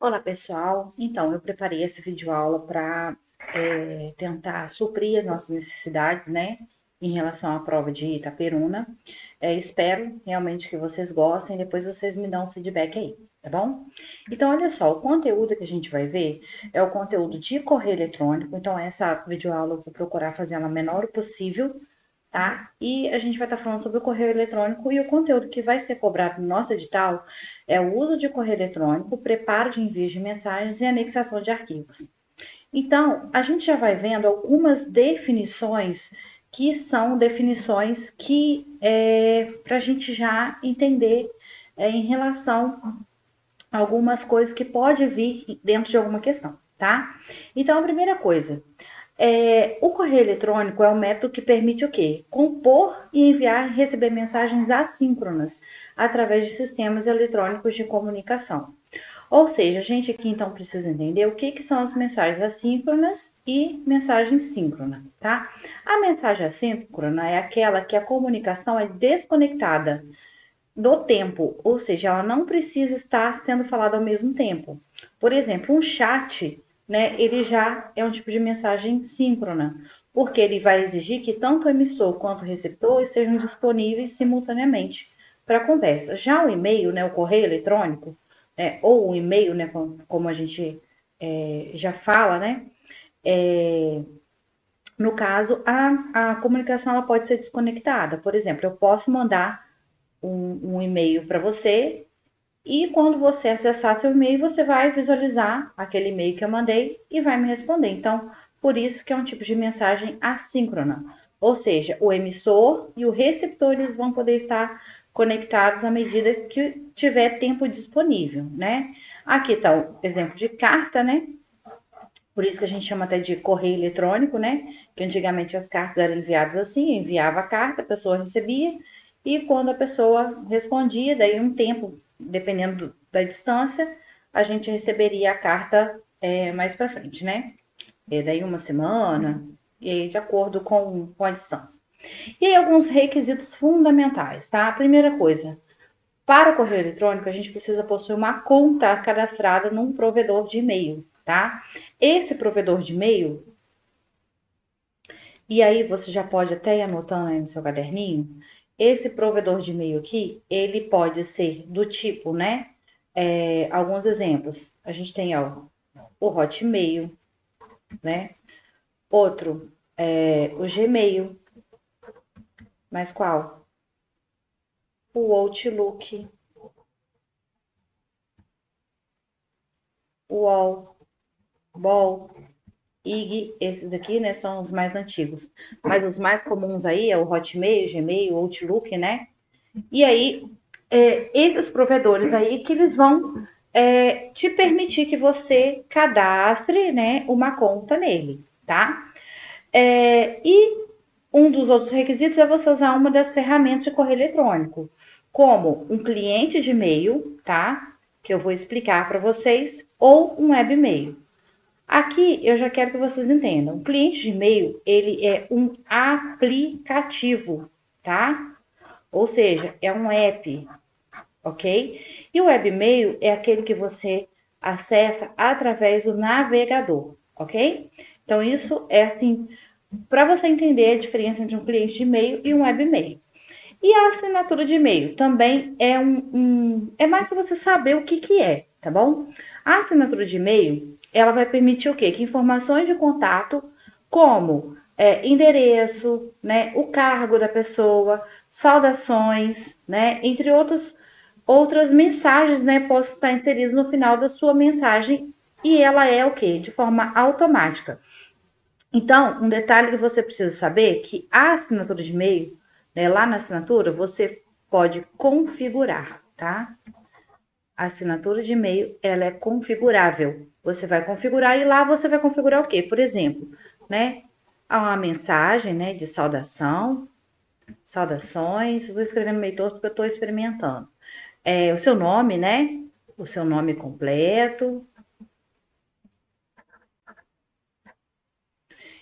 Olá, pessoal. Então, eu preparei esse vídeo aula para tentar suprir as nossas necessidades, né, em relação à prova de Itaperuna. Espero realmente que vocês gostem, depois vocês me dão um feedback aí, tá bom? Então, olha só, o conteúdo que a gente vai ver é o conteúdo de correio eletrônico. Então, essa videoaula eu vou procurar fazer ela menor possível, tá? E a gente vai estar falando sobre o correio eletrônico e o conteúdo que vai ser cobrado no nosso edital é o uso de correio eletrônico, preparo de envios de mensagens e anexação de arquivos. Então, a gente já vai vendo algumas definições que são definições que para a gente já entender em relação a algumas coisas que pode vir dentro de alguma questão, tá? Então, a primeira coisa, o correio eletrônico é um método que permite o quê? Compor e enviar e receber mensagens assíncronas através de sistemas eletrônicos de comunicação. Ou seja, a gente aqui então precisa entender o que são as mensagens assíncronas e mensagem síncrona, tá? A mensagem assíncrona é aquela que a comunicação é desconectada do tempo, ou seja, ela não precisa estar sendo falada ao mesmo tempo. Por exemplo, um chat, né, ele já é um tipo de mensagem síncrona, porque ele vai exigir que tanto o emissor quanto o receptor estejam disponíveis simultaneamente para a conversa. Já o e-mail, né, o correio eletrônico, ou o e-mail, né, como a gente já fala, né, no caso, a comunicação ela pode ser desconectada. Por exemplo, eu posso mandar um e-mail para você e quando você acessar seu e-mail, você vai visualizar aquele e-mail que eu mandei e vai me responder. Então, por isso que é um tipo de mensagem assíncrona. Ou seja, o emissor e o receptor eles vão poder estar conectados à medida que tiver tempo disponível, né? Aqui está o exemplo de carta, né? Por isso que a gente chama até de correio eletrônico, né? Que antigamente as cartas eram enviadas assim, enviava a carta, a pessoa recebia, e quando a pessoa respondia, daí um tempo, dependendo da distância, a gente receberia a carta mais para frente, né? Daí uma semana, e aí de acordo com a distância. E aí alguns requisitos fundamentais, tá? A primeira coisa, para o correio eletrônico, a gente precisa possuir uma conta cadastrada num provedor de e-mail, tá? Esse provedor de e-mail, e aí você já pode até ir anotando aí no seu caderninho, esse provedor de e-mail aqui, ele pode ser do tipo, né? Alguns exemplos. A gente tem ó, o Hotmail, né? Outro, o Gmail, mas qual? O Outlook, o UOL, BOL, IG, esses aqui, né, são os mais antigos. Mas os mais comuns aí é o Hotmail, Gmail, Outlook, né? E aí, esses provedores aí que eles vão te permitir que você cadastre, né, uma conta nele, tá? E um dos outros requisitos é você usar uma das ferramentas de correio eletrônico, como um cliente de e-mail, tá? Que eu vou explicar para vocês, ou um webmail. Aqui eu já quero que vocês entendam. O cliente de e-mail, ele é um aplicativo, tá? Ou seja, é um app, ok? E o webmail é aquele que você acessa através do navegador, ok? Então, isso é assim, para você entender a diferença entre um cliente de e-mail e um webmail. E a assinatura de e-mail também é mais para você saber o que é, tá bom? A assinatura de e-mail, ela vai permitir o quê? Que informações de contato, como endereço, né, o cargo da pessoa, saudações, né, entre outras mensagens, né, possam estar inseridas no final da sua mensagem e ela é o quê? De forma automática. Então, um detalhe que você precisa saber é que a assinatura de e-mail, né, lá na assinatura, você pode configurar, tá? A assinatura de e-mail, ela é configurável. Você vai configurar e lá você vai configurar o quê? Por exemplo, né? Uma mensagem, né, de saudação, saudações, vou escrever no meio todo porque eu estou experimentando. O seu nome, né? O seu nome completo.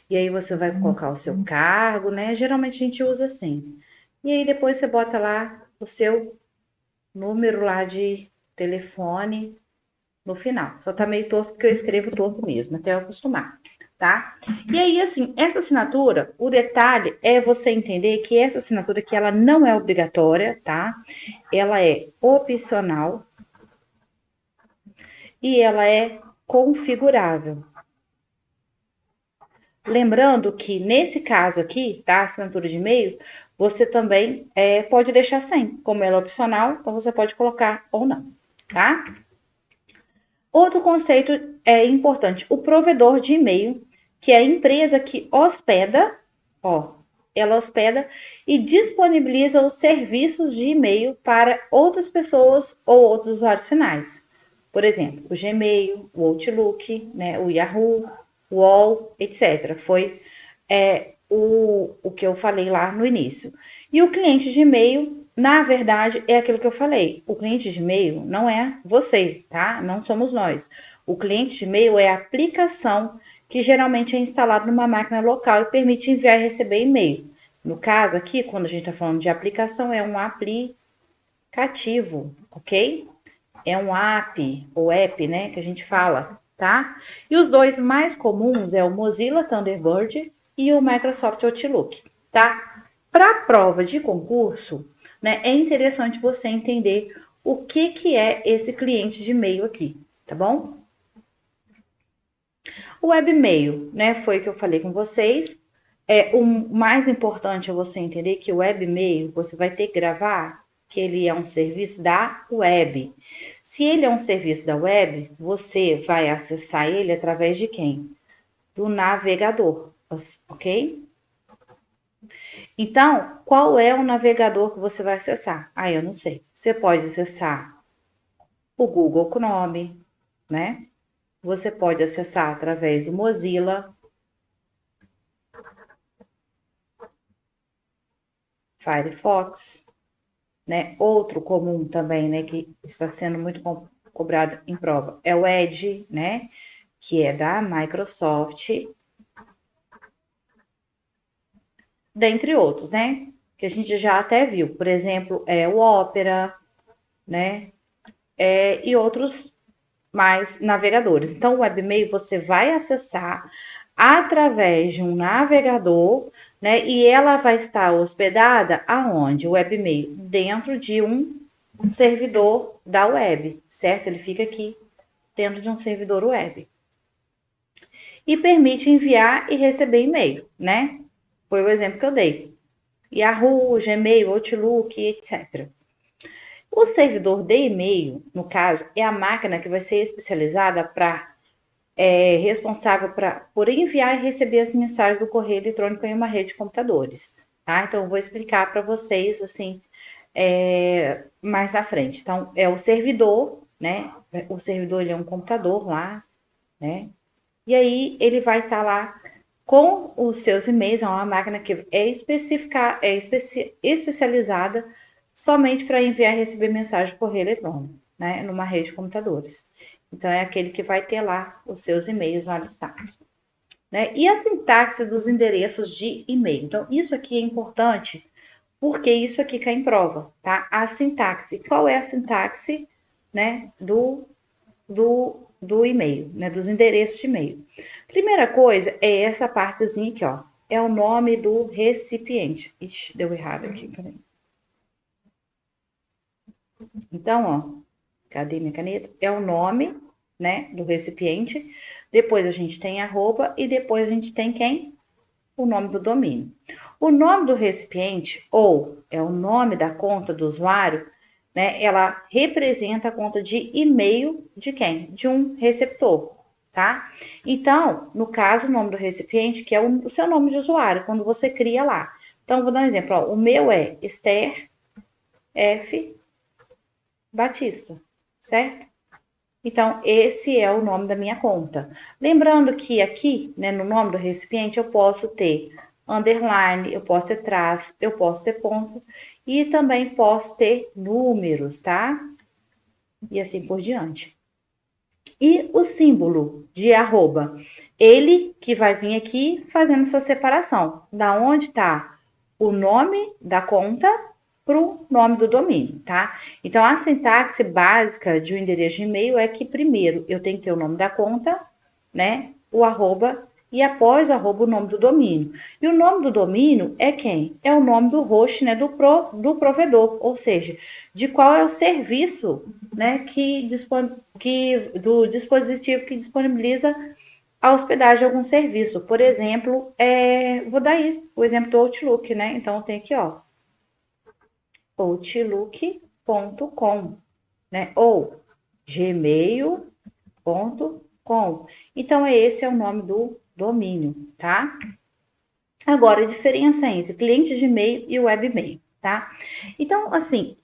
E aí você vai colocar o seu cargo, né? Geralmente a gente usa assim. E aí depois você bota lá o seu número lá de telefone, no final. Só tá meio torto porque eu escrevo torto mesmo, até eu acostumar, tá? E aí, assim, essa assinatura, o detalhe é você entender que essa assinatura aqui, ela não é obrigatória, tá? Ela é opcional e ela é configurável. Lembrando que nesse caso aqui, tá? Assinatura de e-mail, você também pode deixar sem. Como ela é opcional, então você pode colocar ou não, tá? Outro conceito importante, o provedor de e-mail, que é a empresa que hospeda, ó, ela hospeda e disponibiliza os serviços de e-mail para outras pessoas ou outros usuários finais. Por exemplo, o Gmail, o Outlook, né, o Yahoo, o UOL, etc. Foi o que eu falei lá no início. E o cliente de e-mail, na verdade, é aquilo que eu falei. O cliente de e-mail não é você, tá? Não somos nós. O cliente de e-mail é a aplicação que geralmente é instalada numa máquina local e permite enviar e receber e-mail. No caso aqui, quando a gente está falando de aplicação, é um aplicativo, ok? É um app, ou app, né, que a gente fala, tá? E os dois mais comuns é o Mozilla Thunderbird e o Microsoft Outlook, tá? Para a prova de concurso, né, é interessante você entender o que é esse cliente de e-mail aqui, tá bom? O webmail, né, foi o que eu falei com vocês. O mais importante é você entender que o webmail você vai ter que gravar que ele é um serviço da web. Se ele é um serviço da web, você vai acessar ele através de quem? Do navegador, ok? Então, qual é o navegador que você vai acessar? Ah, eu não sei. Você pode acessar o Google Chrome, né? Você pode acessar através do Mozilla, Firefox, né? Outro comum também, né, que está sendo muito cobrado em prova é o Edge, né, que é da Microsoft, dentre outros, né, que a gente já até viu, por exemplo, o Opera, né, e outros mais navegadores. Então, o webmail você vai acessar através de um navegador, né, e ela vai estar hospedada aonde? O webmail dentro de um servidor da web, certo? Ele fica aqui dentro de um servidor web. E permite enviar e receber e-mail, né? Foi o exemplo que eu dei. Yahoo, Gmail, Outlook, etc. O servidor de e-mail, no caso, é a máquina que vai ser especializada para responsável por enviar e receber as mensagens do correio eletrônico em uma rede de computadores, tá? Então, eu vou explicar para vocês, assim, mais à frente. Então, é o servidor, né? O servidor ele é um computador lá, né? E aí ele vai estar lá com os seus e-mails, é uma máquina que especializada somente para enviar e receber mensagem por correio eletrônico, né? Numa rede de computadores. Então, é aquele que vai ter lá os seus e-mails lá listados. Né? E a sintaxe dos endereços de e-mail. Então, isso aqui é importante porque isso aqui cai em prova, tá? A sintaxe. Qual é a sintaxe, né, do e-mail, né, dos endereços de e-mail? Primeira coisa é essa partezinha aqui, ó. É o nome do recipiente. Ixi, deu errado aqui, peraí. Então, ó, cadê minha caneta? É o nome, né, do recipiente. Depois a gente tem arroba e depois a gente tem quem? O nome do domínio. O nome do recipiente, ou é o nome da conta do usuário, né? Ela representa a conta de e-mail de quem? De um receptor, tá? Então, no caso, o nome do recipiente, que é o seu nome de usuário, quando você cria lá. Então, vou dar um exemplo. Ó, o meu é Esther F. Batista, certo? Então, esse é o nome da minha conta. Lembrando que aqui, né, no nome do recipiente, eu posso ter underline, eu posso ter traço, eu posso ter ponto e também posso ter números, tá? E assim por diante. E o símbolo de arroba, ele que vai vir aqui fazendo essa separação. Da onde tá o nome da conta para o nome do domínio, tá? Então, a sintaxe básica de um endereço de e-mail é que, primeiro, eu tenho que ter o nome da conta, né? O arroba, e após o arroba, o nome do domínio. E o nome do domínio é quem? É o nome do host, né? Do provedor, ou seja, de qual é o serviço, né? Do dispositivo que disponibiliza a hospedagem de algum serviço. Por exemplo, vou dar aí o exemplo do Outlook, né? Então, tem aqui, ó, outlook.com, né? Ou gmail.com. Então, esse é o nome do domínio, tá? Agora, a diferença entre cliente de e-mail e webmail, tá? Então, assim,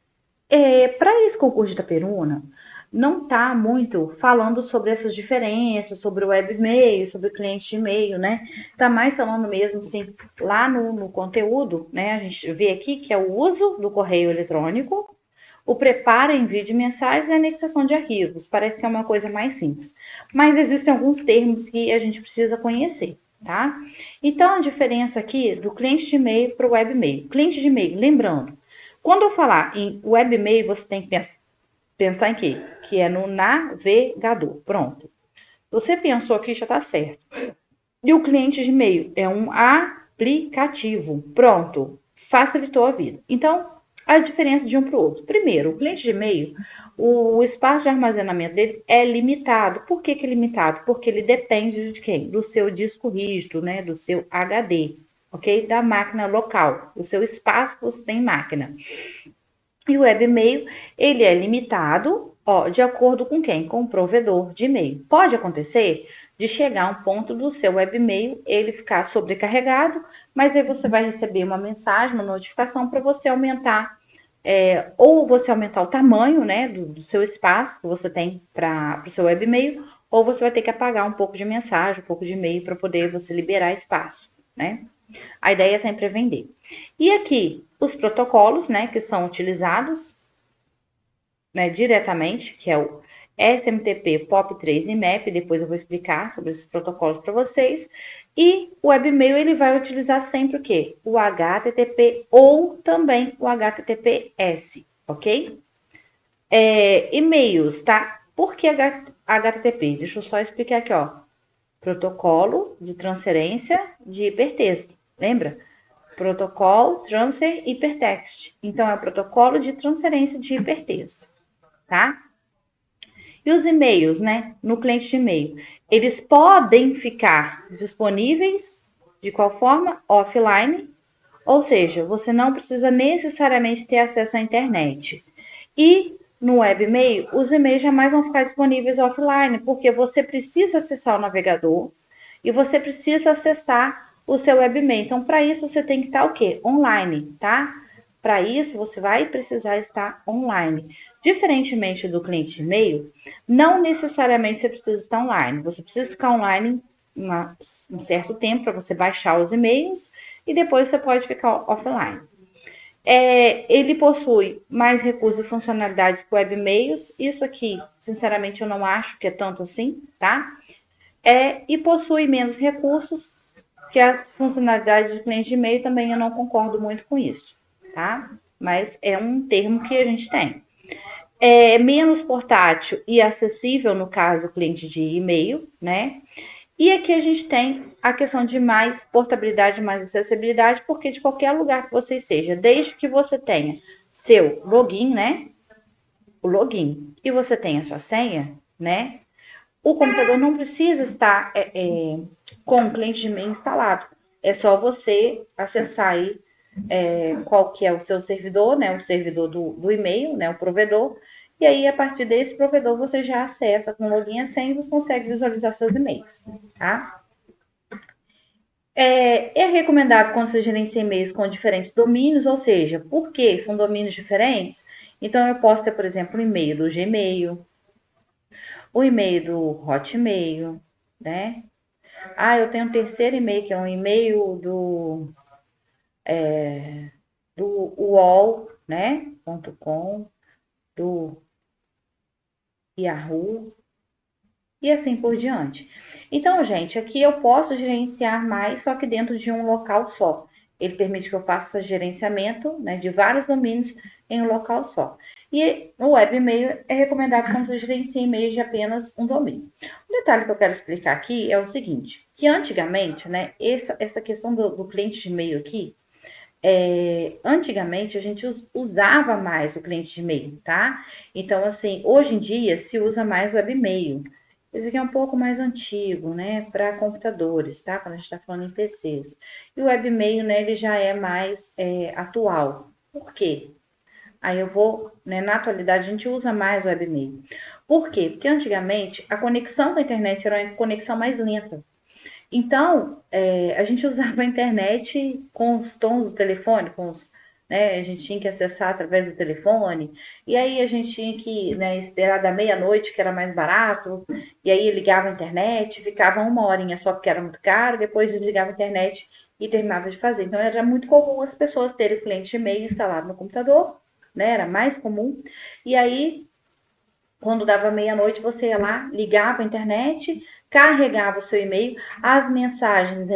para esse concurso de Itaperuna, não está muito falando sobre essas diferenças, sobre o webmail, sobre o cliente de e-mail, né? Está mais falando mesmo, assim, lá no conteúdo, né? A gente vê aqui que é o uso do correio eletrônico, o preparo e envio de mensagens e a anexação de arquivos. Parece que é uma coisa mais simples. Mas existem alguns termos que a gente precisa conhecer, tá? Então, a diferença aqui do cliente de e-mail para o webmail. Cliente de e-mail, lembrando, quando eu falar em webmail, você tem que pensar em quê? Que é no navegador. Pronto. Você pensou aqui, já está certo. E o cliente de e-mail é um aplicativo. Pronto. Facilitou a vida. Então, a diferença de um para o outro. Primeiro, o cliente de e-mail, o espaço de armazenamento dele é limitado. Por que é limitado? Porque ele depende de quem? Do seu disco rígido, né? Do seu HD, ok? Da máquina local, do seu espaço que você tem em máquina. E o webmail, ele é limitado, ó, de acordo com quem? Com o provedor de e-mail. Pode acontecer de chegar a um ponto do seu webmail, ele ficar sobrecarregado, mas aí você vai receber uma mensagem, uma notificação para você aumentar, ou você aumentar o tamanho, né, do seu espaço que você tem para o seu webmail, ou você vai ter que apagar um pouco de mensagem, um pouco de e-mail para poder você liberar espaço, né? A ideia é sempre vender. E aqui, os protocolos, né, que são utilizados, né, diretamente, que é o SMTP, POP3 e MEP, depois eu vou explicar sobre esses protocolos para vocês. E o webmail, ele vai utilizar sempre o quê? O HTTP ou também o HTTPS, ok? E-mails, tá? Por que HTTP? Deixa eu só explicar aqui, ó. Protocolo de transferência de hipertexto. Lembra? Protocolo Transfer Hypertext. Então, é o protocolo de transferência de hipertexto, tá? E os e-mails, né? No cliente de e-mail, eles podem ficar disponíveis de qual forma? Offline, ou seja, você não precisa necessariamente ter acesso à internet. E no webmail, os e-mails jamais vão ficar disponíveis offline, porque você precisa acessar o navegador e você precisa acessar o seu webmail. Então, para isso, você tem que estar o quê? Online, tá? Para isso, você vai precisar estar online. Diferentemente do cliente de e-mail, não necessariamente você precisa estar online. Você precisa ficar online um certo tempo para você baixar os e-mails e depois você pode ficar offline. Ele possui mais recursos e funcionalidades que o webmails. Isso aqui, sinceramente, eu não acho que é tanto assim, tá? E possui menos recursos que as funcionalidades de cliente de e-mail. Também eu não concordo muito com isso, tá? Mas é um termo que a gente tem. Menos portátil e acessível, no caso, cliente de e-mail, né? E aqui a gente tem a questão de mais portabilidade, mais acessibilidade, porque de qualquer lugar que você esteja, desde que você tenha seu login, né? O login, e você tenha sua senha, né? O computador não precisa estar com o cliente de e-mail instalado. É só você acessar aí qual que é o seu servidor, né? O servidor do e-mail, né? O provedor. E aí, a partir desse provedor, você já acessa com login e senha e você consegue visualizar seus e-mails, tá? É recomendado quando você gerencia e-mails com diferentes domínios, ou seja, por que são domínios diferentes? Então, eu posso ter, por exemplo, o e-mail do Gmail, o e-mail do Hotmail, né? Eu tenho um terceiro e-mail, que é um e-mail do UOL, né? .com, do Yahoo, e assim por diante. Então, gente, aqui eu posso gerenciar mais, só que dentro de um local só. Ele permite que eu faça gerenciamento, né, de vários domínios em um local só. E o webmail é recomendado quando você gerencia e-mails de apenas um domínio. Um detalhe que eu quero explicar aqui é o seguinte, que antigamente, né, essa questão do cliente de e-mail aqui, antigamente a gente usava mais o cliente de e-mail, tá? Então, assim, hoje em dia se usa mais o webmail. Esse aqui é um pouco mais antigo, né, para computadores, tá? Quando a gente está falando em PCs. E o webmail, né, ele já é mais atual. Por quê? Aí eu vou, né, na atualidade a gente usa mais o webmail. Por quê? Porque antigamente a conexão com a internet era uma conexão mais lenta. Então, a gente usava a internet com os tons do telefone, né, a gente tinha que acessar através do telefone, e aí a gente tinha que, né, esperar da meia-noite, que era mais barato, e aí ligava a internet, ficava uma horinha só porque era muito caro, depois desligava a internet e terminava de fazer. Então, era muito comum as pessoas terem o cliente e-mail instalado no computador, né, era mais comum, e aí quando dava meia-noite, você ia lá, ligava a internet, carregava o seu e-mail, as mensagens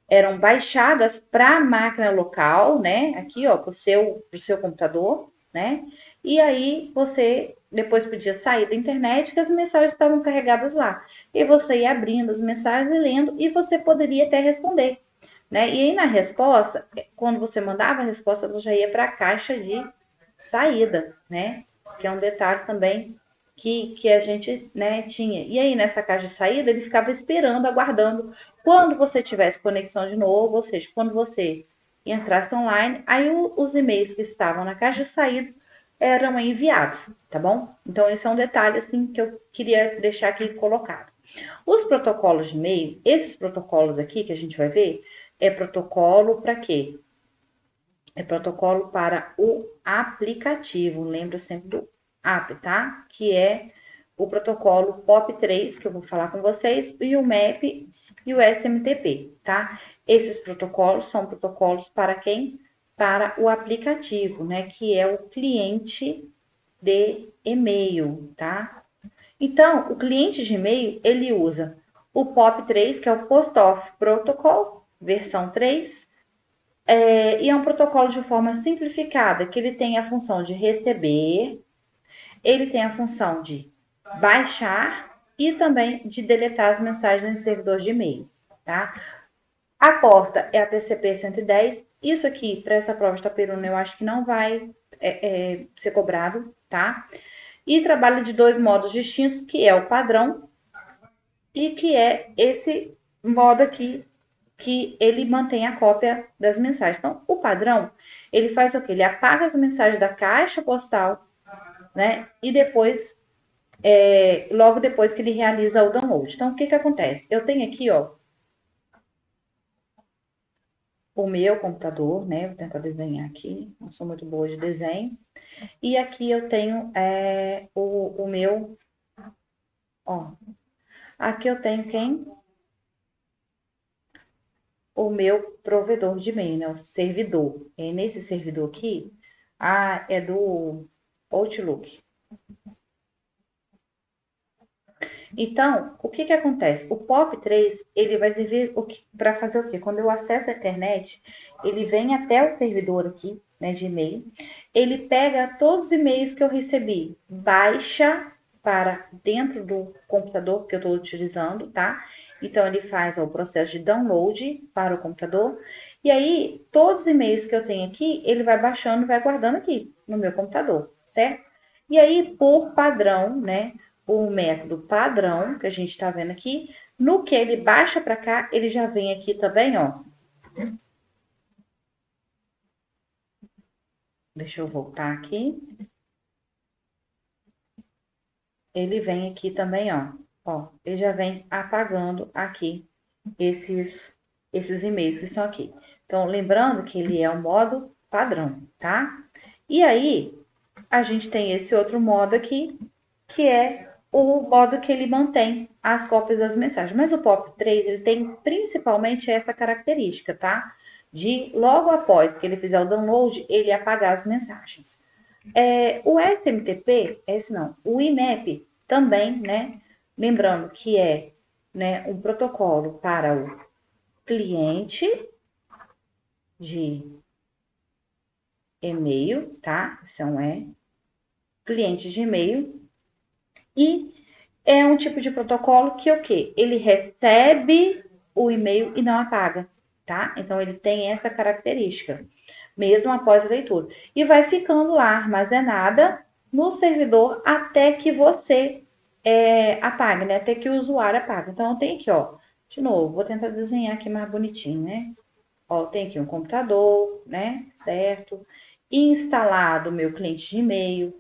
eram baixadas para a máquina local, né? Aqui, ó, para o seu computador, né? E aí você depois podia sair da internet que as mensagens estavam carregadas lá. E você ia abrindo as mensagens e lendo, e você poderia até responder, né? E aí na resposta, quando você mandava a resposta, ela já ia para a caixa de saída, né? Que é um detalhe também que a gente, né, tinha. E aí, nessa caixa de saída, ele ficava esperando, aguardando quando você tivesse conexão de novo, ou seja, quando você entrasse online, aí os e-mails que estavam na caixa de saída eram enviados, tá bom? Então, esse é um detalhe, assim, que eu queria deixar aqui colocado. Os protocolos de e-mail, esses protocolos aqui que a gente vai ver, é protocolo para quê? É protocolo para o aplicativo. Lembra sempre do app, tá? Que é o protocolo POP3, que eu vou falar com vocês, e o MAP e o SMTP, tá? Esses protocolos são protocolos para quem? Para o aplicativo, né? Que é o cliente de e-mail, tá? Então, o cliente de e-mail, ele usa o POP3, que é o Post Office Protocol, versão 3, e é um protocolo de forma simplificada, que ele tem a função de receber, ele tem a função de baixar e também de deletar as mensagens em servidor de e-mail, tá? A porta é a TCP-110. Isso aqui, para essa prova de Itaperuna, eu acho que não vai ser cobrado, tá? E trabalha de dois modos distintos, que é o padrão e que é esse modo aqui que ele mantém a cópia das mensagens. Então, o padrão, ele faz o quê? Ele apaga as mensagens da caixa postal, né? E depois, logo depois que ele realiza o download. Então, o que que acontece? Eu tenho aqui, ó, o meu computador, né? Vou tentar desenhar aqui, não sou muito boa de desenho. E aqui eu tenho o meu, ó, aqui eu tenho quem? O meu provedor de e-mail, né? O servidor. É nesse servidor aqui, é do Outlook. Então, o que que acontece? O POP3, ele vai servir para fazer o quê? Quando eu acesso a internet, ele vem até o servidor aqui, né, de e-mail, ele pega todos os e-mails que eu recebi, baixa para dentro do computador que eu estou utilizando, tá? Então, ele faz o processo de download para o computador, e aí, todos os e-mails que eu tenho aqui, ele vai baixando, vai guardando aqui no meu computador, certo? E aí, por padrão, né, o método padrão, que a gente está vendo aqui, no que ele baixa para cá, ele já vem aqui também, ó. Deixa eu voltar aqui. Ele vem aqui também, ó. Ó, ele já vem apagando aqui esses, esses e-mails que estão aqui. Então, lembrando que ele é o modo padrão, tá? E aí, a gente tem esse outro modo aqui, que é o modo que ele mantém as cópias das mensagens. Mas o POP3, ele tem principalmente essa característica, tá? De logo após que ele fizer o download, ele apagar as mensagens. O SMTP, esse não, o IMAP também, né? Lembrando que é, né, um protocolo para o cliente de e-mail, tá? Isso é um cliente de e-mail. E é um tipo de protocolo que o quê? Ele recebe o e-mail e não apaga, tá? Então, ele tem essa característica, mesmo após a leitura. E vai ficando lá armazenada no servidor até que você apague, né? Até que o usuário apague. Então, tem aqui, ó, de novo, vou tentar desenhar aqui mais bonitinho, né? Ó, tem aqui um computador, né? Certo? Instalado o meu cliente de e-mail.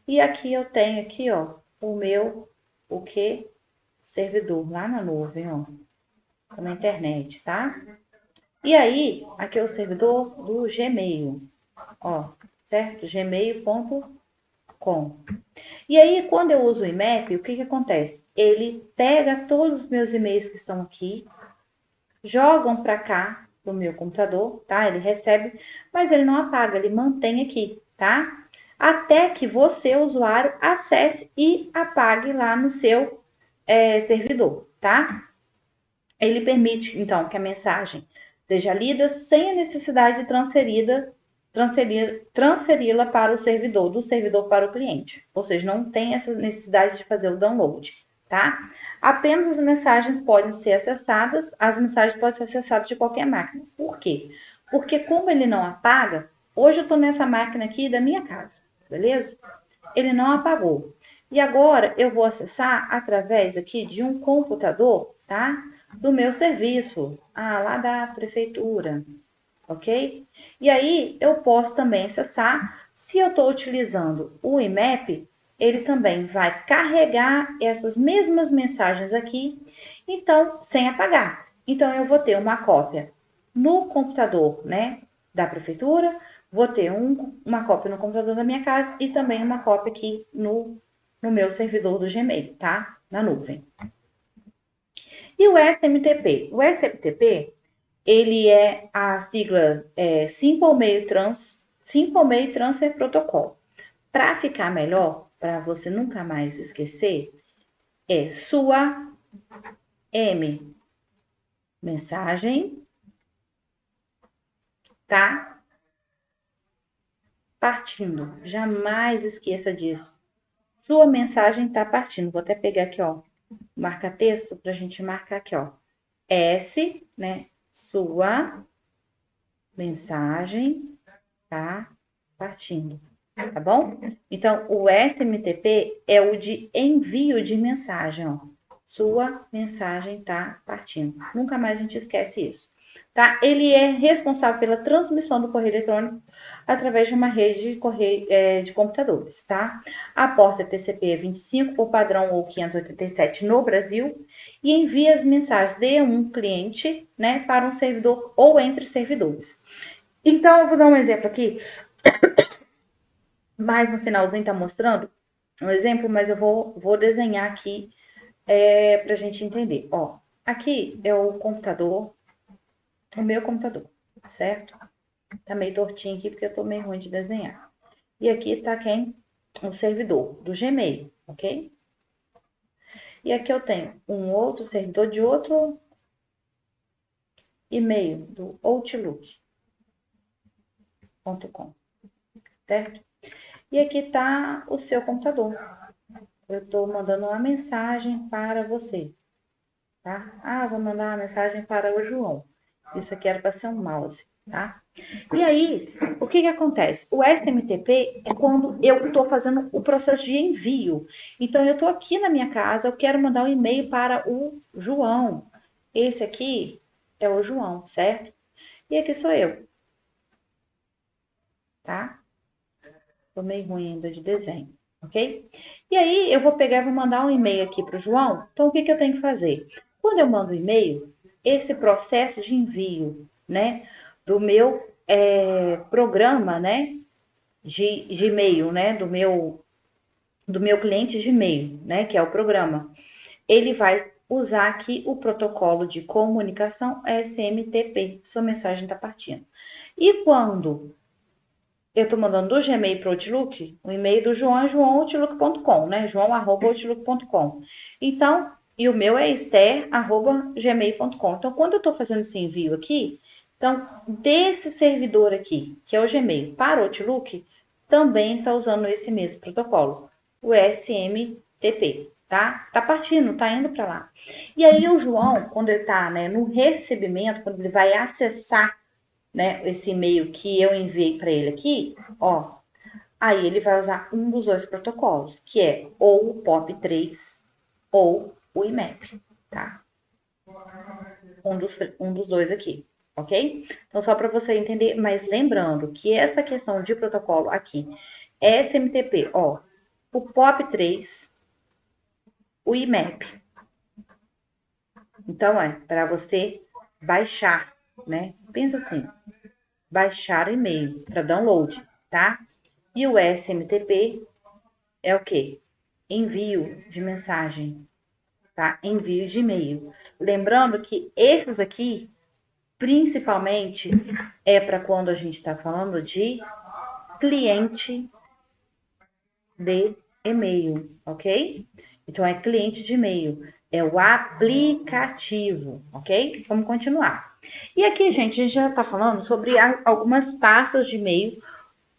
E aqui eu tenho aqui, ó, o meu, o que? Servidor lá na nuvem, ó. Na internet, tá? E aí, aqui é o servidor do Gmail, ó, certo? gmail.com. E aí, quando eu uso o IMAP, o que que acontece? Ele pega todos os meus e-mails que estão aqui, jogam para cá, do meu computador, tá? Ele recebe, mas ele não apaga, ele mantém aqui, tá? Até que você, usuário, acesse e apague lá no seu servidor, tá? Ele permite, então, que a mensagem seja lida sem a necessidade de transferi-la para o servidor, do servidor para o cliente. Ou seja, não tem essa necessidade de fazer o download, tá? Apenas as mensagens podem ser acessadas, as mensagens podem ser acessadas de qualquer máquina. Por quê? Porque como ele não apaga, hoje eu estou nessa máquina aqui da minha casa, beleza? Ele não apagou. E agora eu vou acessar através aqui de um computador, tá? Do meu serviço, lá da prefeitura, ok? E aí eu posso também acessar, se eu estou utilizando o IMAP, ele também vai carregar essas mesmas mensagens aqui, então, sem apagar. Então, eu vou ter uma cópia no computador, né, da prefeitura, vou ter uma cópia no computador da minha casa e também uma cópia aqui no meu servidor do Gmail, tá? Na nuvem. E o SMTP? O SMTP, ele é a sigla Simple Mail Transfer Protocol. Para ficar melhor, para você nunca mais esquecer, é sua M mensagem, tá? Partindo. Jamais esqueça disso. Sua mensagem tá partindo. Vou até pegar aqui, ó, marca texto para a gente marcar aqui, ó. S, né? Sua mensagem tá partindo, tá bom? Então, o SMTP é o de envio de mensagem, ó. Sua mensagem tá partindo. Nunca mais a gente esquece isso, tá? Ele é responsável pela transmissão do correio eletrônico através de uma rede de correio de computadores, tá? A porta TCP é 25 por padrão ou 587 no Brasil e envia as mensagens de um cliente, né, para um servidor ou entre servidores. Então, eu vou dar um exemplo aqui, mais no finalzinho tá mostrando um exemplo, mas eu vou desenhar aqui para a gente entender. Ó, aqui é o computador, o meu computador, certo? Tá meio tortinho aqui porque eu tô meio ruim de desenhar. E aqui tá quem? O servidor do Gmail, ok? E aqui eu tenho um outro servidor de outro e-mail, do Outlook.com, certo? E aqui tá o seu computador. Eu estou mandando uma mensagem para você, tá? Vou mandar uma mensagem para o João. Isso aqui era para ser um mouse, tá? E aí, o que acontece? O SMTP é quando eu estou fazendo o processo de envio. Então, eu estou aqui na minha casa, eu quero mandar um e-mail para o João. Esse aqui é o João, certo? E aqui sou eu, tá? Tô meio ruim ainda de desenho, ok? E aí, eu vou pegar e vou mandar um e-mail aqui para o João. Então, o que eu tenho que fazer? Quando eu mando o e-mail, esse processo de envio, né, do meu programa, né, de e-mail, né, do meu cliente de e-mail, né, que é o programa, ele vai usar aqui o protocolo de comunicação SMTP. Sua mensagem está partindo. E quando eu estou mandando do Gmail para o Outlook, o e-mail do João é joão@outlook.com, né? joão@outlook.com. Então, e o meu é esther@gmail.com. Então, quando eu estou fazendo esse envio aqui, Então, desse servidor aqui, que é o Gmail, para o Outlook, também está usando esse mesmo protocolo, o SMTP, tá? Tá partindo, tá indo para lá. E aí o João, quando ele tá, né, no recebimento, quando ele vai acessar, né, esse e-mail que eu enviei para ele aqui, ó, aí ele vai usar um dos dois protocolos, que é ou o POP3 ou o IMAP, tá? Um dos dois aqui, ok? Então, só para você entender, mas lembrando que essa questão de protocolo aqui, SMTP, ó, o POP3, o IMAP. Então, é para você baixar, né? Pensa assim, baixar o e-mail para download, tá? E o SMTP é o quê? Envio de mensagem, tá? Envio de e-mail. Lembrando que esses aqui, principalmente, é para quando a gente está falando de cliente de e-mail, ok? Então, é cliente de e-mail, é o aplicativo, ok? Vamos continuar. E aqui, gente, a gente já está falando sobre algumas pastas de e-mail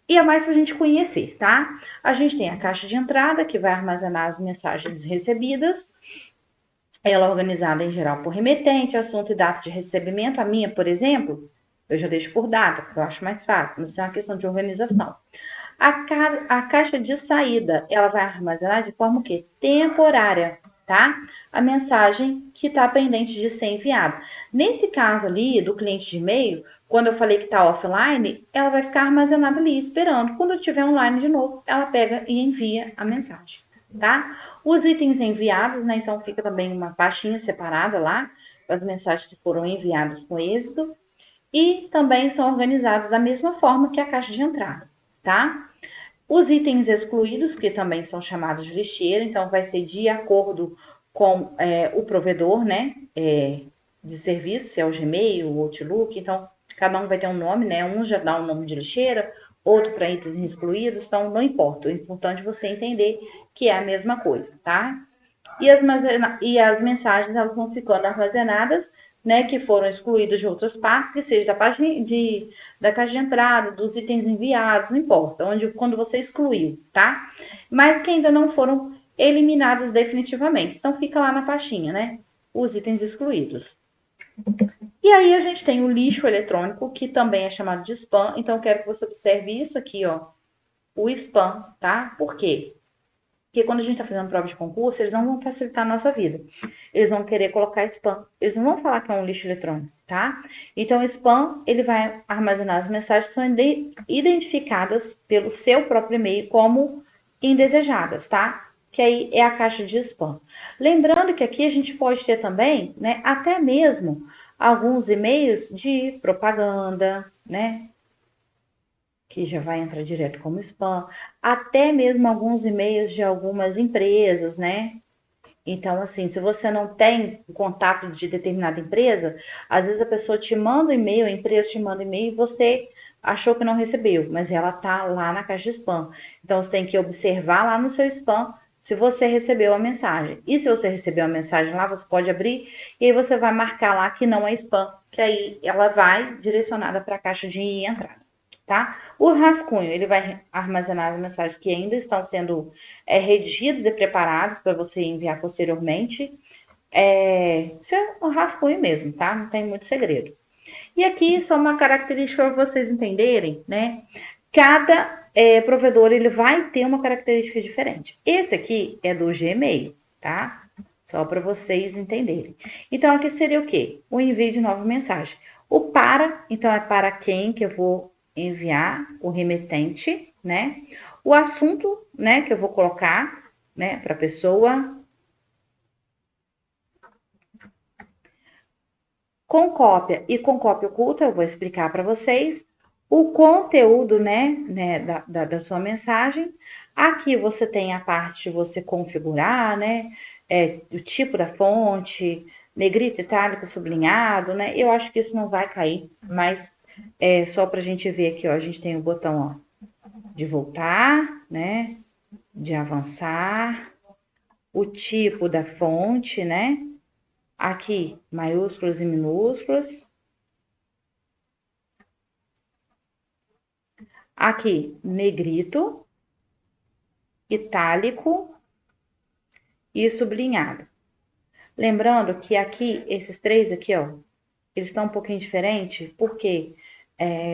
e é mais para a gente conhecer, tá? A gente tem a caixa de entrada, que vai armazenar as mensagens recebidas. Ela é organizada em geral por remetente, assunto e data de recebimento. A minha, por exemplo, eu já deixo por data, porque eu acho mais fácil, mas isso é uma questão de organização. A caixa de saída, ela vai armazenar de forma o quê? Temporária, tá? A mensagem que está pendente de ser enviada. Nesse caso ali, do cliente de e-mail, quando eu falei que está offline, ela vai ficar armazenada ali, esperando. Quando eu estiver online de novo, ela pega e envia a mensagem, tá? Os itens enviados, né? Então, fica também uma pastinha separada lá, as mensagens que foram enviadas com êxito. E também são organizados da mesma forma que a caixa de entrada, tá? Os itens excluídos, que também são chamados de lixeira, então vai ser de acordo com o provedor, né, de serviço, se é o Gmail, o Outlook, então cada um vai ter um nome, né, um já dá um nome de lixeira, outro para itens excluídos, então não importa, o importante é você entender que é a mesma coisa, tá? E as mensagens elas vão ficando armazenadas, né, que foram excluídos de outras partes, que seja da página da caixa de entrada, dos itens enviados, não importa, quando você excluiu, tá? Mas que ainda não foram eliminados definitivamente. Então fica lá na pastinha, né? Os itens excluídos. E aí a gente tem o lixo eletrônico, que também é chamado de spam. Então eu quero que você observe isso aqui, ó, o spam, tá? Por quê? Porque quando a gente está fazendo prova de concurso, eles não vão facilitar a nossa vida. Eles vão querer colocar spam. Eles não vão falar que é um lixo eletrônico, tá? Então, o spam, ele vai armazenar as mensagens que são identificadas pelo seu próprio e-mail como indesejadas, tá? Que aí é a caixa de spam. Lembrando que aqui a gente pode ter também, né, até mesmo alguns e-mails de propaganda, né? Que já vai entrar direto como spam, até mesmo alguns e-mails de algumas empresas, né? Então, assim, se você não tem contato de determinada empresa, às vezes a pessoa te manda um e-mail, a empresa te manda um e-mail e você achou que não recebeu, mas ela tá lá na caixa de spam. Então, você tem que observar lá no seu spam se você recebeu a mensagem. E se você recebeu a mensagem lá, você pode abrir e aí você vai marcar lá que não é spam, que aí ela vai direcionada para a caixa de entrada. Tá? O rascunho, ele vai armazenar as mensagens que ainda estão sendo redigidas e preparadas para você enviar posteriormente. Isso é um rascunho mesmo, tá? Não tem muito segredo. E aqui só uma característica para vocês entenderem, né? Cada provedor ele vai ter uma característica diferente. Esse aqui é do Gmail, tá? Só para vocês entenderem. Então, aqui seria o quê? O envio de nova mensagem. O para, então é para quem que eu vou enviar, o remetente, né? O assunto, né, que eu vou colocar, né, para a pessoa. Com cópia e com cópia oculta, eu vou explicar para vocês o conteúdo, né da sua mensagem. Aqui você tem a parte de você configurar, né, o tipo da fonte, negrito, itálico, sublinhado, né? Eu acho que isso não vai cair, mas só para a gente ver aqui, ó, a gente tem o botão, ó, de voltar, né, de avançar, o tipo da fonte, né? Aqui, maiúsculos e minúsculos. Aqui, negrito, itálico e sublinhado. Lembrando que aqui, esses três aqui, ó, eles estão um pouquinho diferentes, porque,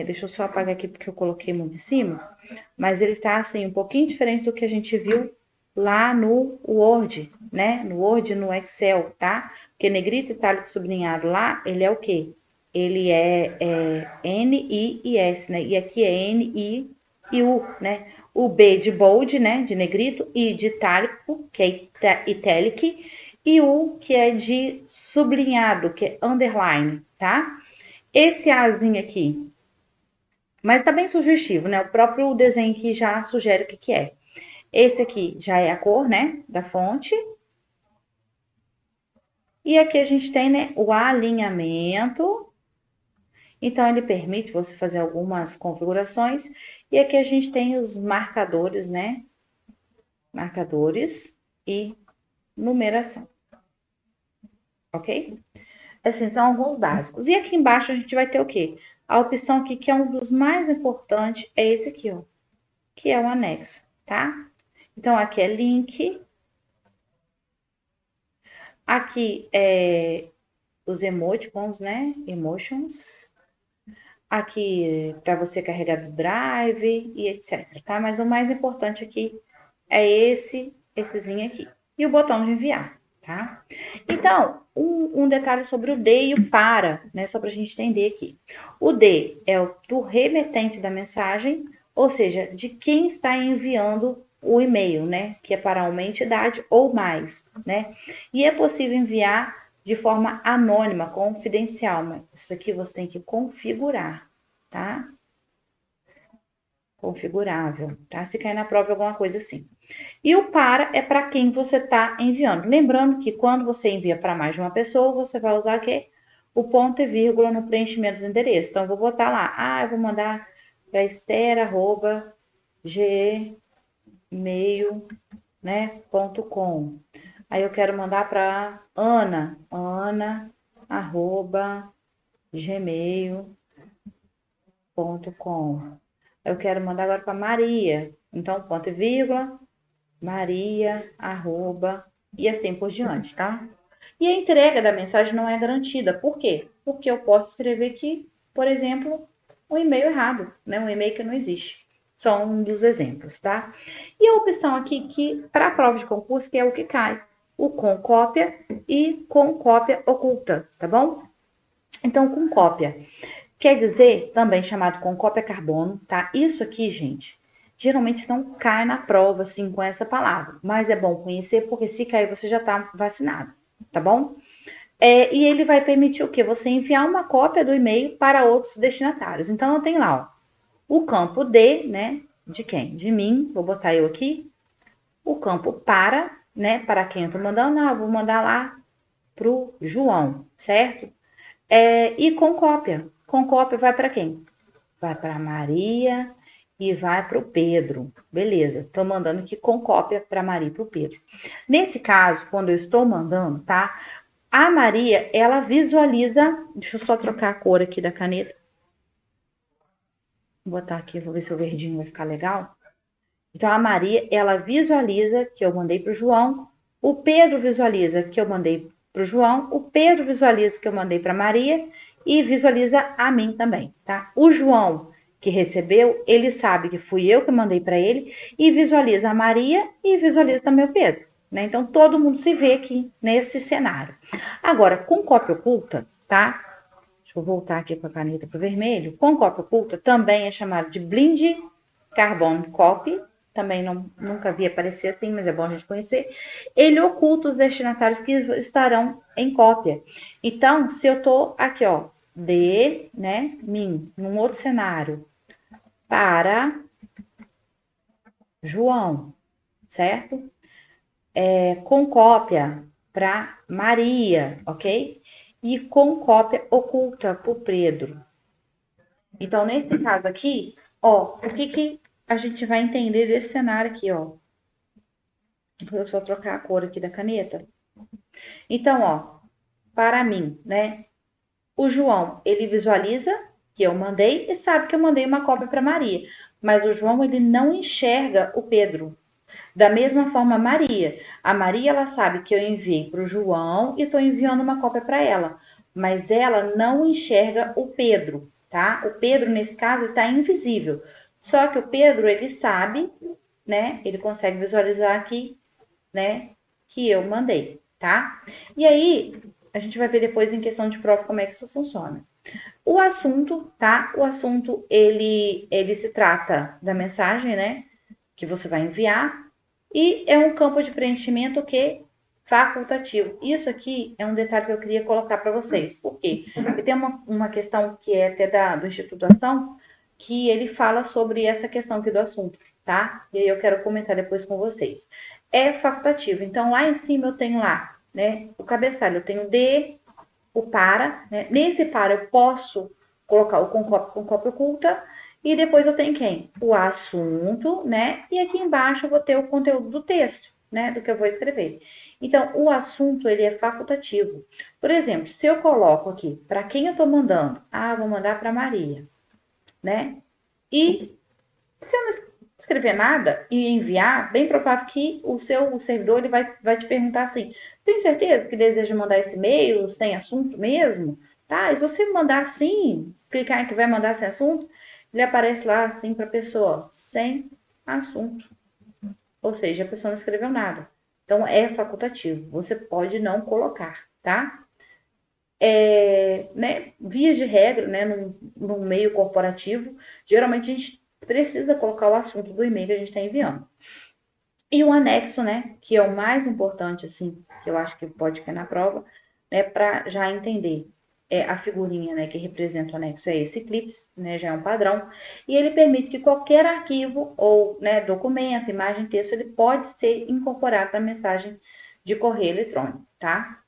deixa eu só apagar aqui porque eu coloquei muito em cima, mas ele tá assim, um pouquinho diferente do que a gente viu lá no Word, né? No Word e no Excel, tá? Porque negrito, itálico, sublinhado lá, ele é o quê? Ele é N-I-I-S, né? E aqui é N-I e U, né? O B de bold, né? De negrito, I de itálico, que é italic, e U, que é de sublinhado, que é underline, tá? Esse Azinho aqui, mas tá bem sugestivo, né? O próprio desenho aqui já sugere o que que é. Esse aqui já é a cor, né, da fonte. E aqui a gente tem, né, o alinhamento. Então, ele permite você fazer algumas configurações. E aqui a gente tem os marcadores, né? Marcadores e numeração. Ok? Esses são alguns básicos. E aqui embaixo a gente vai ter o quê? A opção aqui, que é um dos mais importantes, é esse aqui, ó. Que é o anexo, tá? Então, aqui é link. Aqui é os emoticons, né? Emotions. Aqui para você carregar do Drive e etc, tá? Mas o mais importante aqui é essezinho aqui. E o botão de enviar, tá? Então, um detalhe sobre o D e o para, né? Só para a gente entender aqui. O D é o do remetente da mensagem, ou seja, de quem está enviando o e-mail, né? Que é para uma entidade ou mais, né? E é possível enviar de forma anônima, confidencial, mas isso aqui você tem que configurar, tá? Configurável, tá? Se cair na prova alguma coisa assim. E o para é para quem você está enviando. Lembrando que quando você envia para mais de uma pessoa, você vai usar o quê? O ponto e vírgula no preenchimento dos endereços. Então, eu vou botar lá, eu vou mandar para esther@gmail, né, .com. Aí eu quero mandar para ana@gmail.com. Eu quero mandar agora para Maria. Então, ponto e vírgula, Maria, e assim por diante, tá? E a entrega da mensagem não é garantida. Por quê? Porque eu posso escrever aqui, por exemplo, um e-mail errado, né? Um e-mail que não existe. Só um dos exemplos, tá? E a opção aqui que, para a prova de concurso, que é o que cai. O com cópia e com cópia oculta, tá bom? Então, com cópia. Quer dizer, também chamado com cópia carbono, tá? Isso aqui, gente, geralmente não cai na prova, assim, com essa palavra. Mas é bom conhecer, porque se cair, você já tá vacinado, tá bom? E ele vai permitir o quê? Você enviar uma cópia do e-mail para outros destinatários. Então, eu tenho lá, ó, o campo de, né? De quem? De mim, vou botar eu aqui. O campo para, né? Para quem eu tô mandando, não, eu vou mandar lá pro João, certo? E com cópia. Com cópia vai para quem? Vai para Maria e vai para o Pedro. Beleza, estou mandando aqui com cópia para Maria e para o Pedro. Nesse caso, quando eu estou mandando, tá? A Maria, ela visualiza. Deixa eu só trocar a cor aqui da caneta. Vou botar aqui, vou ver se o verdinho vai ficar legal. Então, a Maria, ela visualiza que eu mandei para o João. O Pedro visualiza que eu mandei para o João. O Pedro visualiza que eu mandei para Maria. E visualiza a mim também, tá? O João, que recebeu, ele sabe que fui eu que mandei para ele. E visualiza a Maria e visualiza também o Pedro, né? Então, todo mundo se vê aqui nesse cenário. Agora, com cópia oculta, tá? Deixa eu voltar aqui com a caneta para o vermelho. Com cópia oculta também é chamado de blind carbon copy. Também nunca vi aparecer assim, mas é bom a gente conhecer. Ele oculta os destinatários que estarão em cópia. Então, se eu tô aqui, ó, né, mim, num outro cenário, para João, certo? Com cópia para Maria, ok? E com cópia oculta para o Pedro. Então, nesse caso aqui, ó, o que a gente vai entender desse cenário aqui, ó? Vou só trocar a cor aqui da caneta. Então, ó, para mim, né? O João, ele visualiza que eu mandei e sabe que eu mandei uma cópia para Maria. mas o João, ele não enxerga o Pedro. Da mesma forma, a Maria. A Maria, ela sabe que eu enviei para o João e estou enviando uma cópia para ela, mas ela não enxerga o Pedro, tá? O Pedro, nesse caso, está invisível. Só que o Pedro, ele sabe, né? Ele consegue visualizar aqui, né? Que eu mandei, tá? E aí, a gente vai ver depois em questão de prova como é que isso funciona. O assunto, tá? O assunto, ele se trata da mensagem, né? Que você vai enviar. E é um campo de preenchimento que facultativo. Isso aqui é um detalhe que eu queria colocar para vocês. Por quê? Porque tem uma questão que é até do Instituto Ação, que ele fala sobre essa questão aqui do assunto, tá? E aí eu quero comentar depois com vocês. É facultativo. Então, lá em cima eu tenho lá, né? O cabeçalho, eu tenho de, o para, né? Nesse para eu posso colocar o com cópia oculta e depois eu tenho quem? O assunto, né? E aqui embaixo eu vou ter o conteúdo do texto, né? Do que eu vou escrever. Então, o assunto, ele é facultativo. Por exemplo, se eu coloco aqui, para quem eu estou mandando? Ah, vou mandar para Maria, né? E se eu não escrever nada e enviar, bem provável que o servidor ele vai te perguntar assim: tem certeza que deseja mandar esse e-mail sem assunto mesmo? Tá? E se você mandar assim, clicar em que vai mandar sem assunto, ele aparece lá assim para a pessoa, sem assunto. Ou seja, a pessoa não escreveu nada. Então é facultativo. Você pode não colocar, tá? Né, via de regra, né, num meio corporativo, geralmente a gente precisa colocar o assunto do e-mail que a gente está enviando. E o anexo, né, que é o mais importante, assim, que eu acho que pode cair na prova, né, para já entender. A figurinha, né, que representa o anexo é esse Eclipse, né, já é um padrão, e ele permite que qualquer arquivo ou, né, documento, imagem, texto, ele pode ser incorporado na mensagem de correio eletrônico, tá?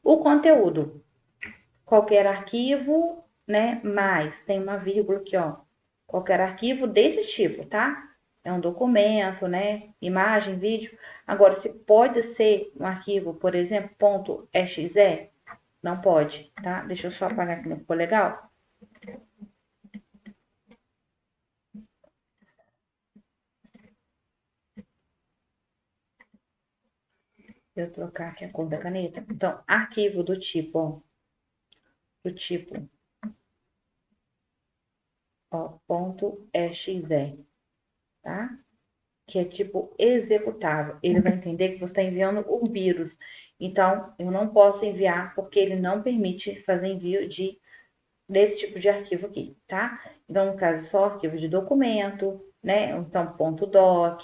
O conteúdo, qualquer arquivo, né? Mais tem uma vírgula aqui, ó. Qualquer arquivo desse tipo, tá? É um documento, né? Imagem, vídeo. Agora, se pode ser um arquivo, por exemplo, .exe, não pode, tá? Deixa eu só apagar aqui, não ficou legal? Eu trocar aqui a cor da caneta. Então, arquivo do tipo, ó, do tipo, ó, .exe, tá? Que é tipo executável. Ele vai entender que você está enviando um vírus. Então, eu não posso enviar porque ele não permite fazer envio desse tipo de arquivo aqui, tá? Então, no caso, só arquivo de documento, né? Então, ponto .doc,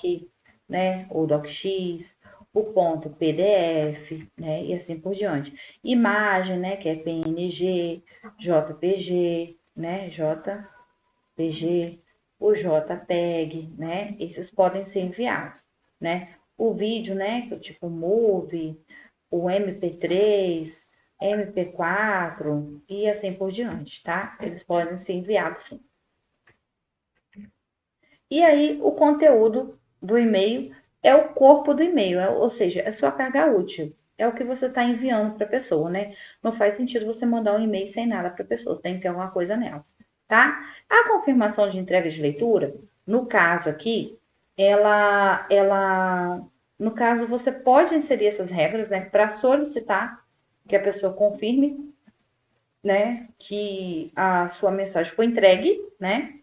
né? Ou docx, o ponto PDF, né? E assim por diante. Imagem, né? Que é PNG, JPG, né? JPG, o JPEG, né? Esses podem ser enviados, né? O vídeo, né? Que é o tipo MOVE, o MP3, MP4 e assim por diante, tá? Eles podem ser enviados sim. E aí, o conteúdo do e-mail é o corpo do e-mail, ou seja, é sua carga útil. É o que você está enviando para a pessoa, né? Não faz sentido você mandar um e-mail sem nada para a pessoa, tem que ter alguma coisa nela, tá? A confirmação de entrega de leitura, no caso aqui, no caso, você pode inserir essas regras, né, para solicitar que a pessoa confirme, né, que a sua mensagem foi entregue, né,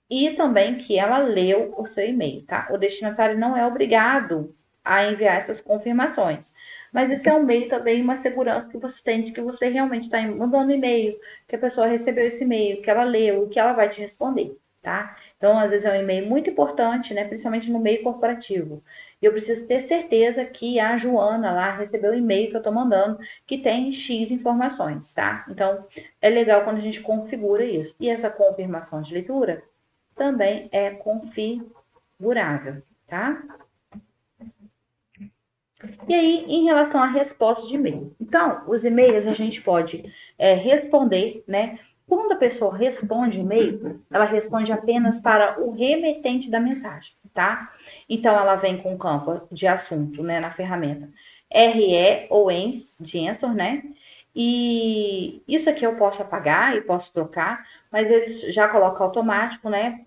e também que ela leu o seu e-mail, tá? O destinatário não é obrigado a enviar essas confirmações, mas isso é um meio também, uma segurança que você tem de que você realmente está mandando e-mail, que a pessoa recebeu esse e-mail, que ela leu, que ela vai te responder, tá? Então, às vezes é um e-mail muito importante, né? Principalmente no meio corporativo. E eu preciso ter certeza que a Joana lá recebeu o e-mail que eu estou mandando, que tem X informações, tá? Então, é legal quando a gente configura isso. E essa confirmação de leitura também é configurável, tá? E aí, em relação à resposta de e-mail. Então, os e-mails a gente pode responder, né? Quando a pessoa responde e-mail, ela responde apenas para o remetente da mensagem, tá? Então, ela vem com o campo de assunto, né, na ferramenta RE ou ENS, de answer, né? E isso aqui eu posso apagar e posso trocar, mas eles já colocam automático, né?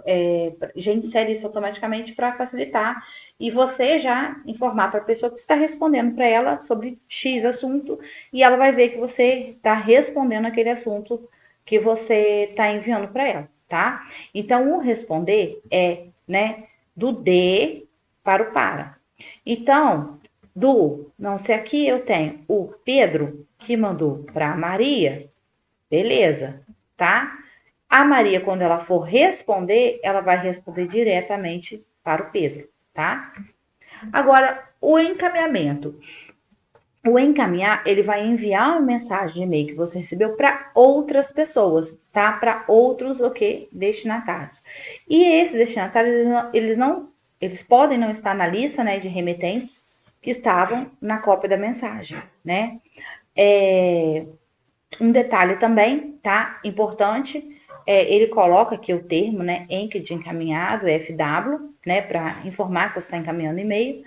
Já insere isso automaticamente para facilitar e você já informar para a pessoa que está respondendo para ela sobre X assunto e ela vai ver que você está respondendo aquele assunto que você está enviando para ela, tá? Então, o responder é, né, do de para o para. Então, não, se aqui eu tenho o Pedro que mandou para a Maria, beleza, tá? A Maria, quando ela for responder, ela vai responder diretamente para o Pedro, tá? Agora, o encaminhamento. O encaminhar, ele vai enviar uma mensagem de e-mail que você recebeu para outras pessoas, tá? Para outros, o quê? Destinatários. E esses destinatários, eles podem não estar na lista, né, de remetentes que estavam na cópia da mensagem, né? Um detalhe também, tá? Importante, ele coloca aqui o termo, né, ENC de encaminhado, FW, né, para informar que você está encaminhando e-mail.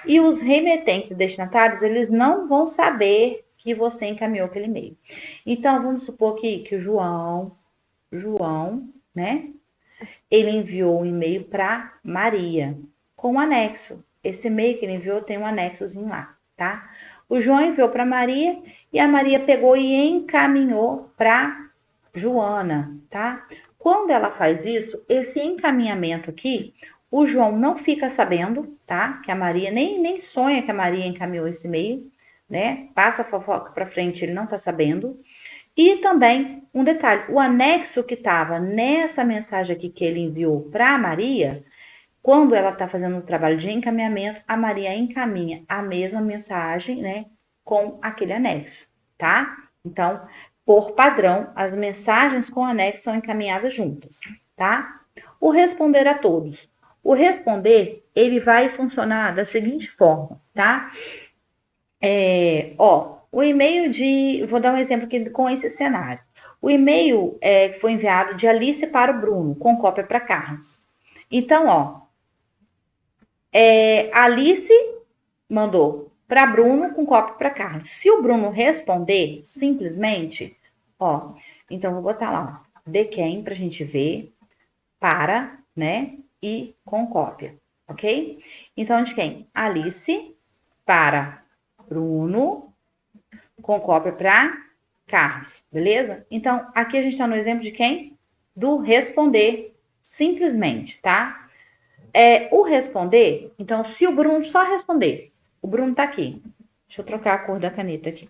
E os remetentes e destinatários, eles não vão saber que você encaminhou aquele e-mail. Então, vamos supor que o João, né? Ele enviou um e-mail para Maria, com um anexo. Esse e-mail que ele enviou tem um anexozinho lá, tá? O João enviou para Maria e a Maria pegou e encaminhou para Joana, tá? Quando ela faz isso, esse encaminhamento aqui, o João não fica sabendo, tá? Que a Maria nem sonha que a Maria encaminhou esse e-mail, né? Passa a fofoca para frente, ele não tá sabendo. E também um detalhe, o anexo que estava nessa mensagem aqui que ele enviou para a Maria, quando ela está fazendo o trabalho de encaminhamento, a Maria encaminha a mesma mensagem, né, com aquele anexo, tá? Então, por padrão, as mensagens com anexo são encaminhadas juntas, tá? O responder a todos. O responder, ele vai funcionar da seguinte forma, tá? O e-mail de. Vou dar um exemplo aqui com esse cenário. O e-mail foi enviado de Alice para o Bruno, com cópia para Carlos. Então, Alice mandou para Bruno com cópia para Carlos. Se o Bruno responder, simplesmente, então vou botar lá, de quem, para a gente ver, para, né, e com cópia, ok? Então, de quem? Alice para Bruno com cópia para Carlos, beleza? Então, aqui a gente está no exemplo de quem? Do responder simplesmente, tá? O responder, então, se o Bruno só responder, o Bruno tá aqui. Deixa eu trocar a cor da caneta aqui.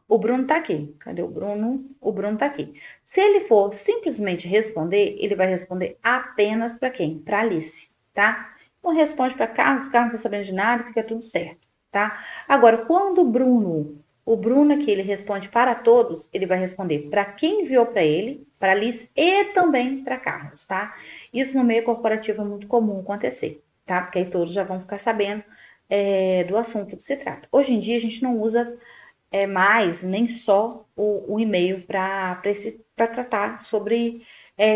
O Bruno tá aqui. Cadê o Bruno? O Bruno tá aqui. Se ele for simplesmente responder, ele vai responder apenas para quem? Para Alice, tá? Não responde para Carlos, Carlos não tá sabendo de nada, fica tudo certo, tá? Agora, quando o Bruno aqui, ele responde para todos, ele vai responder para quem enviou para ele, para Alice e também para Carlos, tá? Isso no meio corporativo é muito comum acontecer, tá? Porque aí todos já vão ficar sabendo do assunto que se trata. Hoje em dia, a gente não usa mais nem só o e-mail para tratar sobre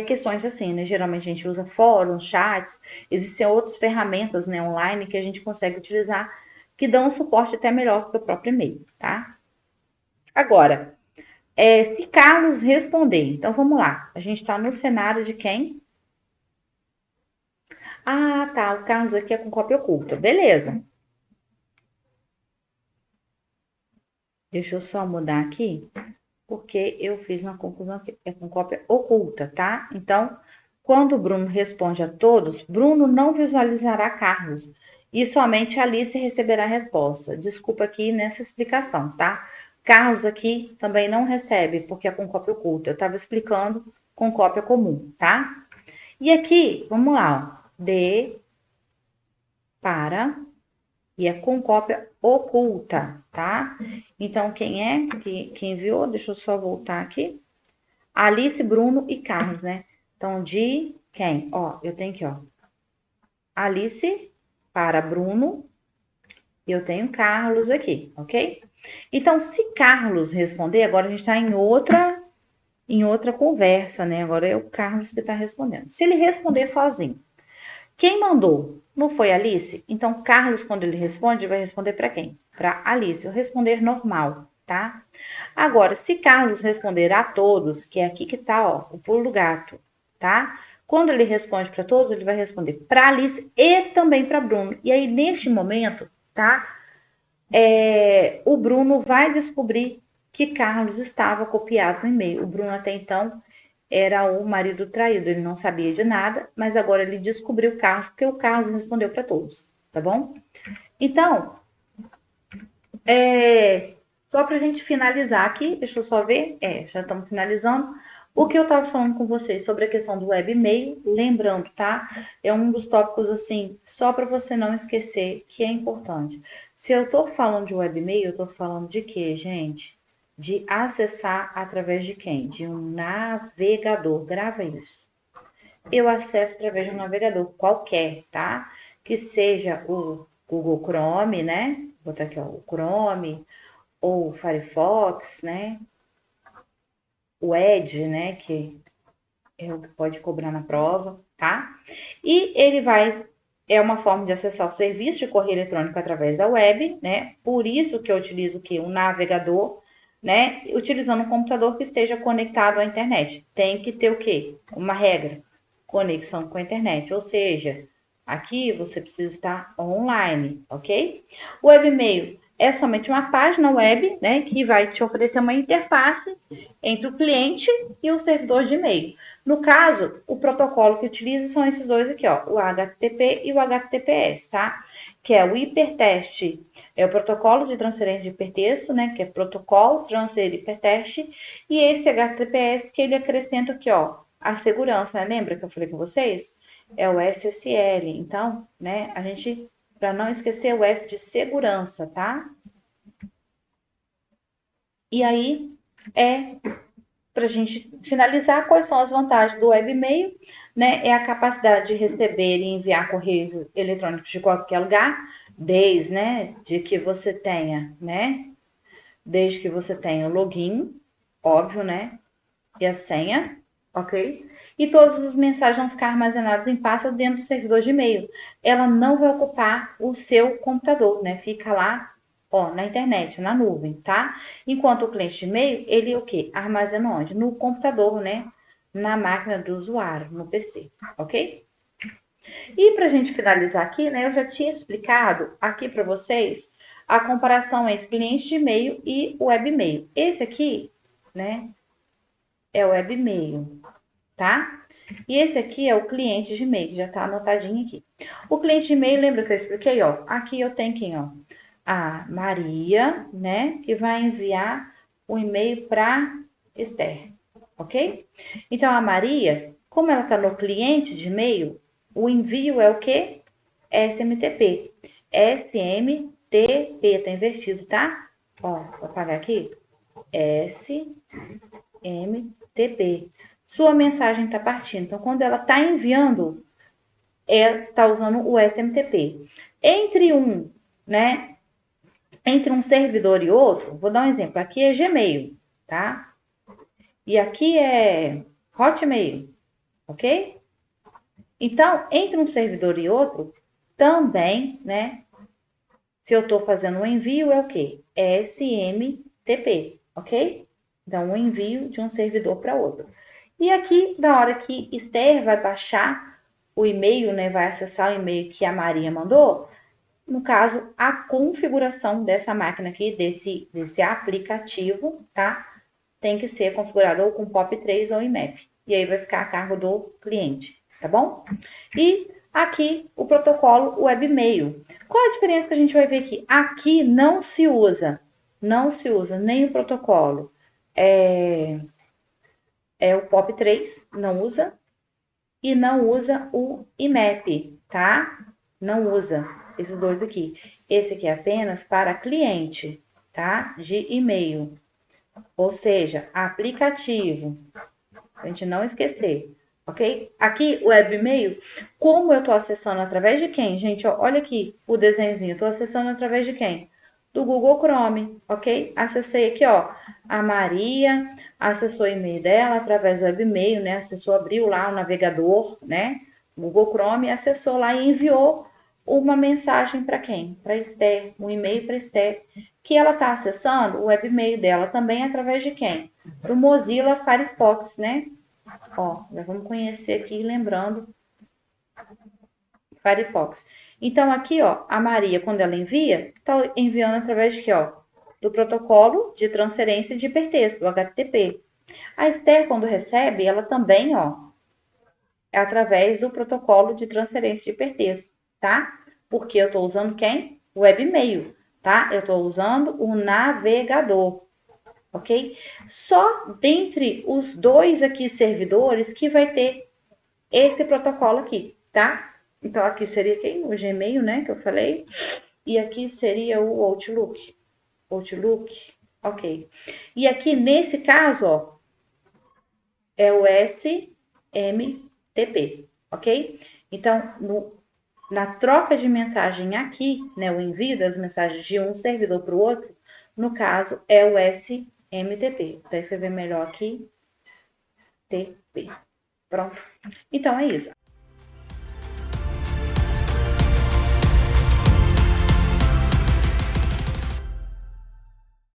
questões assim, né? Geralmente a gente usa fóruns, chats, existem outras ferramentas, né, online que a gente consegue utilizar que dão um suporte até melhor que o próprio e-mail, tá? Agora, se Carlos responder, então vamos lá, a gente está no cenário de quem? Ah, tá, o Carlos aqui é com cópia oculta, beleza. Deixa eu só mudar aqui, porque eu fiz uma conclusão que é com cópia oculta, tá? Então, quando o Bruno responde a todos, Bruno não visualizará Carlos e somente Alice receberá a resposta. Desculpa aqui nessa explicação, tá? Carlos aqui também não recebe, porque é com cópia oculta. Eu estava explicando com cópia comum, tá? E aqui, vamos lá, ó. De, para, e é com cópia oculta, tá? Então, quem é que enviou? Deixa eu só voltar aqui. Alice, Bruno e Carlos, né? Então, de quem? Eu tenho aqui, Alice para Bruno e eu tenho Carlos aqui, ok? Então, se Carlos responder, agora a gente está em outra conversa, né? Agora é o Carlos que está respondendo. Se ele responder sozinho, quem mandou? Não foi Alice? Então, Carlos, quando ele responde, vai responder para quem? para Alice, o responder normal, tá? Agora, se Carlos responder a todos, que é aqui que tá, ó, o pulo do gato, tá? Quando ele responde para todos, ele vai responder para Alice e também para Bruno. E aí, neste momento, tá? O Bruno vai descobrir que Carlos estava copiado no e-mail. O Bruno até então era o marido traído, ele não sabia de nada, mas agora ele descobriu o Carlos, porque o Carlos respondeu para todos, tá bom? Então, só para a gente finalizar aqui, deixa eu só ver, já estamos finalizando. O que eu estava falando com vocês sobre a questão do webmail, lembrando, tá? É um dos tópicos, assim, só para você não esquecer, que é importante. Se eu estou falando de webmail, eu estou falando de quê, gente? De acessar através de quem? De um navegador. Grava isso. Eu acesso através de um navegador qualquer, tá? Que seja o Google Chrome, né? Vou botar aqui, ó, o Chrome, ou o Firefox, né? O Edge, né? Que é o que pode cobrar na prova, tá? E ele é uma forma de acessar o serviço de correio eletrônico através da web, né? Por isso que eu utilizo o quê? Um navegador, né? Utilizando um computador que esteja conectado à internet. Tem que ter o quê? Uma regra, conexão com a internet, ou seja, aqui você precisa estar online, ok? O webmail é somente uma página web, né, que vai te oferecer uma interface entre o cliente e o servidor de e-mail. No caso, o protocolo que utiliza são esses dois aqui, ó, o HTTP e o HTTPS, tá? Que é o hiperteste, é o protocolo de transferência de hipertexto, né, que é protocolo transfer hiperteste, e esse HTTPS que ele acrescenta aqui, ó, a segurança, né? Lembra que eu falei com vocês? É o SSL. Então, né, a gente, para não esquecer, o S de segurança, tá? E aí, para a gente finalizar, quais são as vantagens do webmail, né? É a capacidade de receber e enviar correios eletrônicos de qualquer lugar, desde, né, de que você tenha, né? Desde que você tenha o login, óbvio, né? E a senha, ok? E todas as mensagens vão ficar armazenadas em pasta dentro do servidor de e-mail. Ela não vai ocupar o seu computador, né? Fica lá, ó, na internet, na nuvem, tá? Enquanto o cliente de e-mail, ele o quê? Armazena onde? No computador, né? Na máquina do usuário, no PC, ok? E para a gente finalizar aqui, né? Eu já tinha explicado aqui para vocês a comparação entre cliente de e-mail e webmail. Esse aqui, né? É o webmail, tá? E esse aqui é o cliente de e-mail, já tá anotadinho aqui. O cliente de e-mail, lembra que eu expliquei, ó? Aqui eu tenho quem, ó? A Maria, né? Que vai enviar o e-mail para Esther, ok? Então, a Maria, como ela tá no cliente de e-mail, o envio é o quê? SMTP. SMTP, tá invertido, tá? Ó, vou apagar aqui. SMTP. Sua mensagem está partindo. Então, quando ela está enviando, ela está usando o SMTP. Entre um, né? Entre um servidor e outro, vou dar um exemplo. Aqui é Gmail, tá? E aqui é Hotmail, ok? Então, entre um servidor e outro, também, né? Se eu estou fazendo um envio, é o quê? SMTP, ok? Então, um envio de um servidor para outro. E aqui, na hora que Esther vai baixar o e-mail, né, vai acessar o e-mail que a Maria mandou, no caso, a configuração dessa máquina aqui, desse aplicativo, tá? Tem que ser configurado ou com POP3 ou IMAP. E aí vai ficar a cargo do cliente, tá bom? E aqui o protocolo webmail. Qual a diferença que a gente vai ver aqui? Aqui não se usa nem o protocolo o POP3, não usa, e não usa o IMAP, tá? Não usa esses dois aqui. Esse aqui é apenas para cliente, tá? De e-mail. Ou seja, aplicativo. Pra gente não esquecer, ok? Aqui, o webmail, como eu tô acessando através de quem? Gente, ó, olha aqui o desenhozinho. Eu tô acessando através de quem? Do Google Chrome, ok? Acessei aqui, ó, a Maria acessou o e-mail dela através do webmail, né? Acessou, abriu lá o navegador, né? Google Chrome, acessou lá e enviou uma mensagem para quem? Para Esther, um e-mail para Esther, que ela está acessando o webmail dela também através de quem? Para o Mozilla Firefox, né? Ó, já vamos conhecer aqui, lembrando, Firefox. Então, aqui, ó, a Maria, quando ela envia, está enviando através de quê, ó? Do protocolo de transferência de hipertexto, o HTTP. A Esther, quando recebe, ela também, ó, é através do protocolo de transferência de hipertexto, tá? Porque eu estou usando quem? O webmail, tá? Eu estou usando o navegador, ok? Só dentre os dois aqui servidores que vai ter esse protocolo aqui, tá? Então, aqui seria quem? O Gmail, né, que eu falei. E aqui seria o Outlook. Outlook, ok. E aqui, nesse caso, ó, é o SMTP, ok? Então, na troca de mensagem aqui, né, o envio das mensagens de um servidor para o outro, no caso, é o SMTP. Vou escrever melhor aqui, TP. Pronto. Então, é isso.